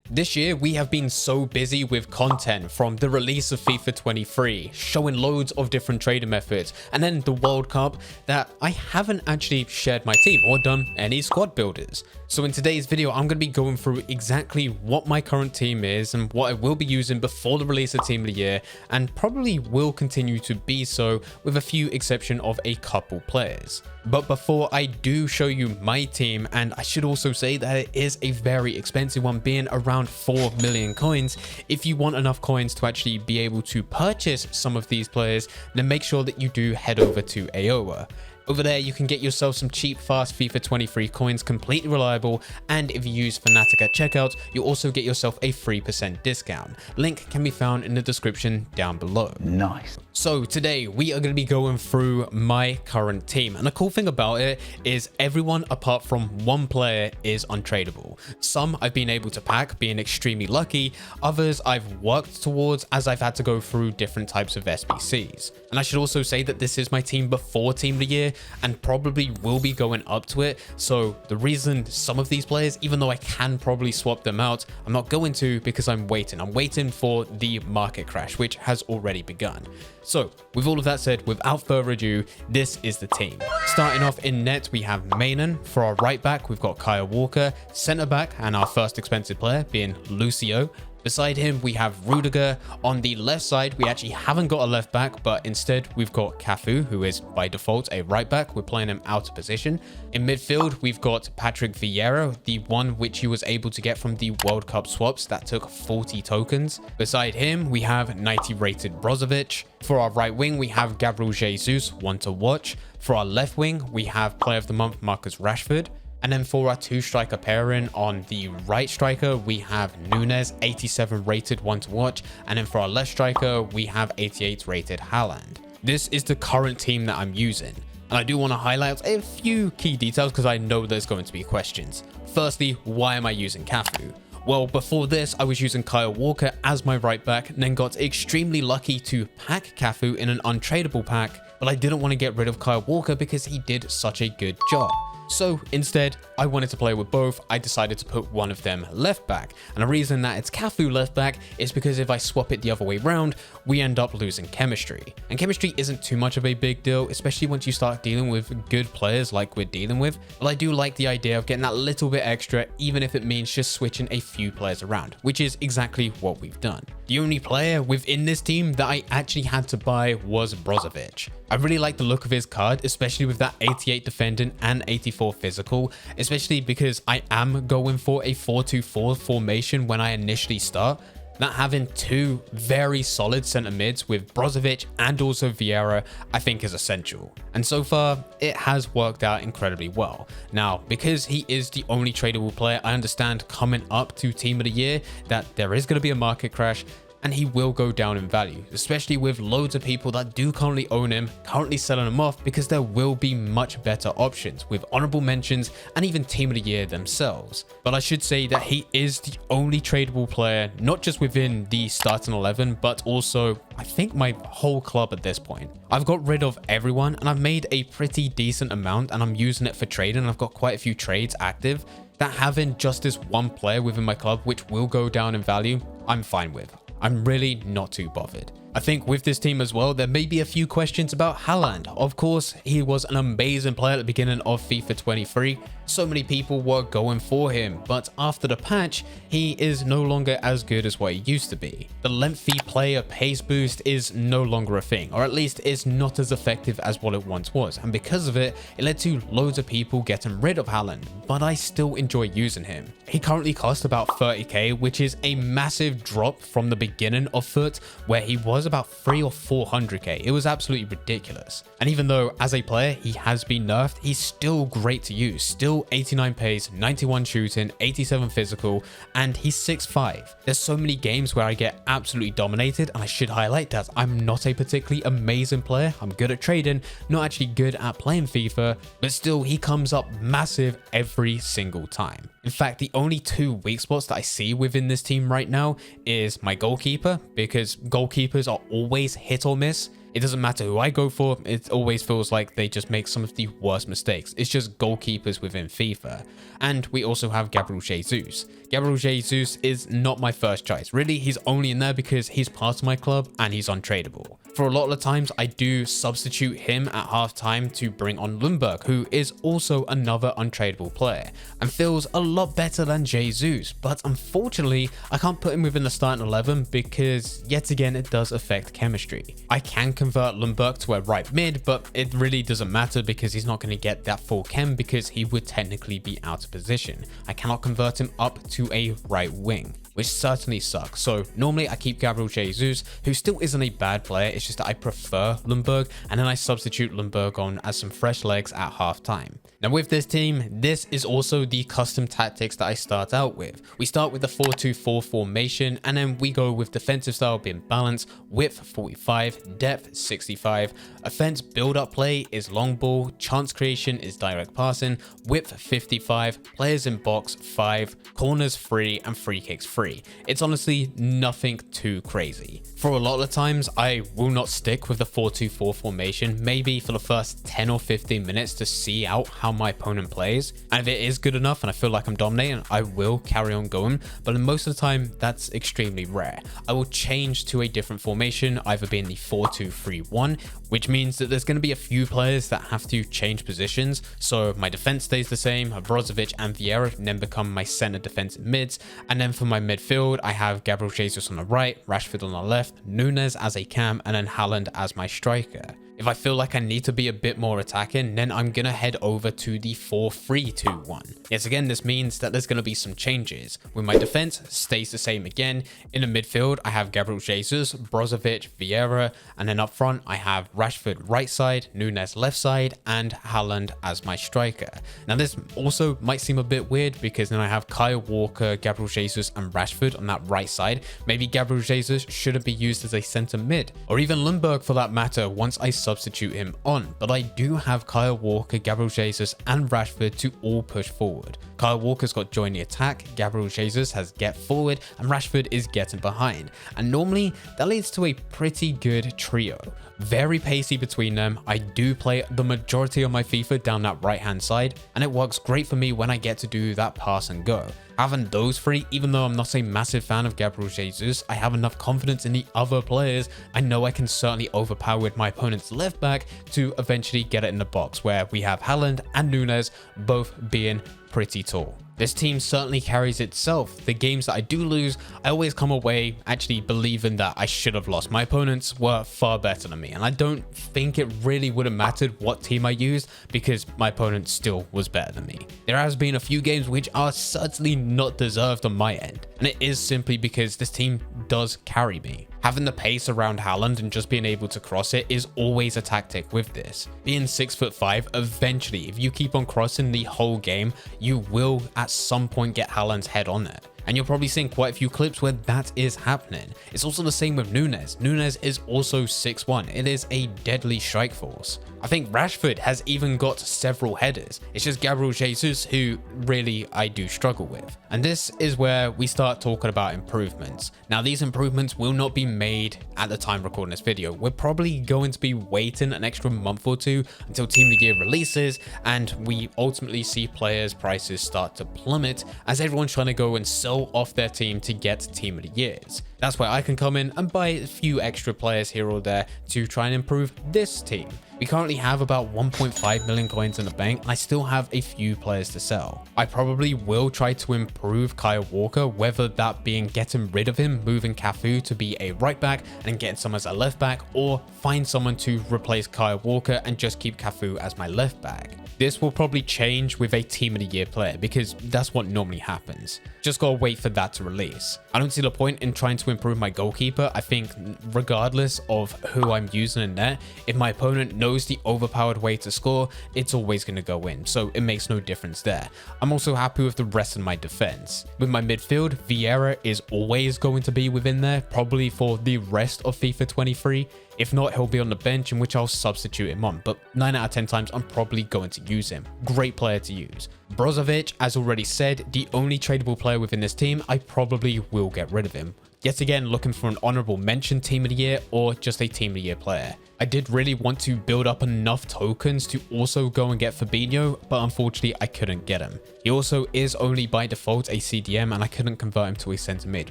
This year, we have been so busy with content from the release of FIFA 23, showing loads of different trading methods, and then the World Cup that I haven't actually shared my team or done any squad builders. So in today's video, I'm going to be going through exactly what my current team is and what I will be using before the release of Team of the Year, and probably will continue to be so with a few exception of a couple players. But before I do show you my team, and I should also say that it is a very expensive one, being around 4 million coins. If you want enough coins to actually be able to purchase some of these players, then make sure that you do head over to AOA. Over there, you can get yourself some cheap, fast FIFA 23 coins, completely reliable, and if you use Fnatic at checkout, you also get yourself a 3% discount. Link can be found in the description down below. Nice. So today, we are going to be going through my current team, and the cool thing about it is everyone apart from one player is untradeable. Some I've been able to pack, being extremely lucky. Others I've worked towards as I've had to go through different types of SBCs. And I should also say that this is my team before Team of the Year, and probably will be going up to it. So the reason some of these players, even though I can probably swap them out, I'm not going to, because I'm waiting for the market crash, which has already begun. So with all of that said, without further ado, this is the team. Starting off in net, we have Mainan. For our right back, we've got Kyle Walker. Center back, and our first expensive player being Lucio. Beside him, we have Rudiger. On the left side, we actually haven't got a left back, but instead we've got Cafu, who is by default a right back. We're playing him out of position. In midfield, we've got Patrick Vieira, the one which he was able to get from the World Cup swaps that took 40 tokens. Beside him, we have 90 rated Brozovic. For our right wing, we have Gabriel Jesus, one to watch. For our left wing, we have Player of the Month Marcus Rashford. And then for our two striker pairing, on the right striker, we have Nunes, 87 rated, one to watch. And then for our left striker, we have 88 rated Haaland. This is the current team that I'm using. And I do want to highlight a few key details because I know there's going to be questions. Firstly, why am I using Cafu? Well, before this, I was using Kyle Walker as my right back, and then got extremely lucky to pack Cafu in an untradeable pack, but I didn't want to get rid of Kyle Walker because he did such a good job. So instead, I wanted to play with both. I decided to put one of them left back. And the reason that it's Cafu left back is because if I swap it the other way round, we end up losing chemistry. And chemistry isn't too much of a big deal, especially once you start dealing with good players like we're dealing with. But I do like the idea of getting that little bit extra, even if it means just switching a few players around, which is exactly what we've done. The only player within this team that I actually had to buy was Brozovic. I really like the look of his card, especially with that 88 defending and 84 physical, especially because I am going for a 4-2-4 formation when I initially start. That having two very solid center mids with Brozovic and also Vieira, I think is essential. And so far, it has worked out incredibly well. Now, because he is the only tradable player, I understand coming up to Team of the Year that there is going to be a market crash, and he will go down in value, especially with loads of people that do currently own him, currently selling him off, because there will be much better options with honorable mentions and even Team of the Year themselves. But I should say that he is the only tradable player, not just within the starting 11, but also I think my whole club at this point. I've got rid of everyone and I've made a pretty decent amount, and I'm using it for trading. I've got quite a few trades active that having just this one player within my club, which will go down in value, I'm fine with. I'm really not too bothered. I think with this team as well, there may be a few questions about Haaland. Of course, he was an amazing player at the beginning of FIFA 23. So many people were going for him, but after the patch, he is no longer as good as what he used to be. The lengthy player pace boost is no longer a thing, or at least it's not as effective as what it once was. And because of it, it led to loads of people getting rid of Haaland, but I still enjoy using him. He currently costs about 30k, which is a massive drop from the beginning of FUT, where he was about 300 or 400k. It was absolutely ridiculous. And even though as a player he has been nerfed, he's still great to use. Still 89 pace, 91 shooting, 87 physical, and he's 6'5". There's so many games where I get absolutely dominated, and I should highlight that I'm not a particularly amazing player. I'm good at trading, not actually good at playing FIFA, but still he comes up massive every single time. In fact, the only two weak spots that I see within this team right now is my goalkeeper, because goalkeepers are always hit or miss. It doesn't matter who I go for, it always feels like they just make some of the worst mistakes. It's just goalkeepers within FIFA. And we also have Gabriel Jesus. Gabriel Jesus is not my first choice. Really, he's only in there because he's part of my club and he's untradeable. For a lot of the times, I do substitute him at halftime to bring on Lundberg, who is also another untradeable player and feels a lot better than Jesus. But unfortunately, I can't put him within the starting 11 because yet again, it does affect chemistry. I can convert Lundberg to a right mid, but it really doesn't matter because he's not going to get that full chem because he would technically be out of position. I cannot convert him up to a right wing, which certainly sucks. So normally I keep Gabriel Jesus, who still isn't a bad player. It's just that I prefer Lundberg, and then I substitute Lundberg on as some fresh legs at halftime. Now with this team, this is also the custom tactics that I start out with. We start with the 4-2-4 formation, and then we go with defensive style being balanced, width 45, depth 65, offense build-up play is long ball, chance creation is direct passing, width 55, players in box 5, corners 3, and free kicks 3. It's honestly nothing too crazy. For a lot of the times, I will not stick with the 4-2-4 formation, maybe for the first 10 or 15 minutes to see out how my opponent plays. And if it is good enough and I feel like I'm dominating, I will carry on going. But most of the time, that's extremely rare. I will change to a different formation, either being the 4-2-3-1, which means that there's going to be a few players that have to change positions. So my defense stays the same, Brozovic and Vieira then become my center defensive mids. And then for my midfield, I have Gabriel Jesus on the right, Rashford on the left, Nunes as a cam, and then Haaland as my striker. If I feel like I need to be a bit more attacking, then I'm going to head over to the 4-3-2-1. Yes, again, this means that there's going to be some changes. With my defense, stays the same again. In the midfield, I have Gabriel Jesus, Brozovic, Vieira, and then up front, I have Rashford right side, Nunes left side, and Haaland as my striker. Now, this also might seem a bit weird because then I have Kyle Walker, Gabriel Jesus, and Rashford on that right side. Maybe Gabriel Jesus shouldn't be used as a centre mid, or even Lundberg for that matter once I substitute him on, but I do have Kyle Walker, Gabriel Jesus, and Rashford to all push forward. Kyle Walker's got join the attack, Gabriel Jesus has get forward, and Rashford is getting behind. And normally that leads to a pretty good trio. Very pacey between them. I do play the majority of my FIFA down that right hand side, and it works great for me when I get to do that pass and go. Having those three, even though I'm not a massive fan of Gabriel Jesus, I have enough confidence in the other players. I know I can certainly overpower my opponent's left back to eventually get it in the box, where we have Haaland and Nunes both being pretty tall. This team certainly carries itself. The games that I do lose, I always come away actually believing that I should have lost. My opponents were far better than me, and I don't think it really would have mattered what team I used because my opponent still was better than me. There has been a few games which are certainly not deserved on my end, and it is simply because this team does carry me. Having the pace around Haaland and just being able to cross it is always a tactic with this. Being 6'5", eventually, if you keep on crossing the whole game, you will at some point get Haaland's head on it. And you're probably seeing quite a few clips where that is happening. It's also the same with Nunes. Nunes is also 6'1". It is a deadly strike force. I think Rashford has even got several headers. It's just Gabriel Jesus who really I do struggle with. And this is where we start talking about improvements. Now, these improvements will not be made at the time recording this video. We're probably going to be waiting an extra month or two until Team of the Year releases and we ultimately see players' prices start to plummet as everyone's trying to go and sell off their team to get Team of the Years. That's where I can come in and buy a few extra players here or there to try and improve this team. We currently have about 1.5 million coins in the bank, and I still have a few players to sell. I probably will try to improve Kyle Walker, whether that being getting rid of him, moving Cafu to be a right back and getting someone as a left back, or find someone to replace Kyle Walker and just keep Cafu as my left back. This will probably change with a Team of the Year player because that's what normally happens. Just gotta wait for that to release. I don't see the point in trying to improve my goalkeeper. I think regardless of who I'm using in there, if my opponent knows the overpowered way to score, it's always going to go in. So it makes no difference there. I'm also happy with the rest of my defense. With my midfield, Vieira is always going to be within there, probably for the rest of FIFA 23. If not, he'll be on the bench, in which I'll substitute him on, but 9 out of 10 times I'm probably going to use him. Great player to use. Brozovic, as already said, the only tradable player within this team, I probably will get rid of him. Yet again, looking for an honorable mention team of the year or just a team of the year player. I did really want to build up enough tokens to also go and get Fabinho, but unfortunately I couldn't get him. He also is only by default a CDM and I couldn't convert him to a centre mid,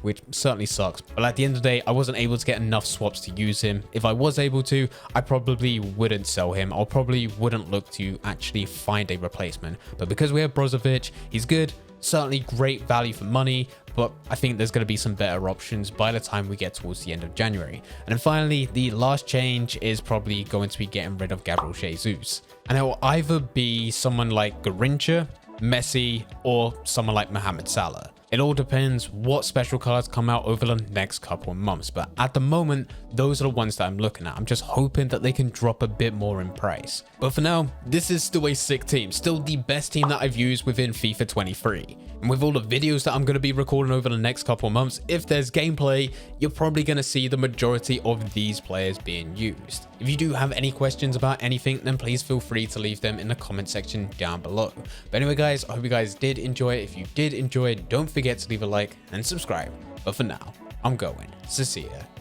which certainly sucks. But at the end of the day, I wasn't able to get enough swaps to use him. If I was able to, I probably wouldn't sell him. I probably wouldn't look to actually find a replacement. But because we have Brozovic, he's good. Certainly great value for money, but I think there's going to be some better options by the time we get towards the end of January. And then finally, the last change is probably going to be getting rid of Gabriel Jesus. And it will either be someone like Garrincha, Messi, or someone like Mohamed Salah. It all depends what special cards come out over the next couple of months, but at the moment, those are the ones that I'm looking at. I'm just hoping that they can drop a bit more in price. But for now, this is still a sick team, still the best team that I've used within FIFA 23. And with all the videos that I'm going to be recording over the next couple of months, if there's gameplay, you're probably going to see the majority of these players being used. If you do have any questions about anything, then please feel free to leave them in the comment section down below. But anyway guys, I hope you guys did enjoy it. If you did enjoy it, don't forget to leave a like and subscribe. But for now, I'm going to see ya.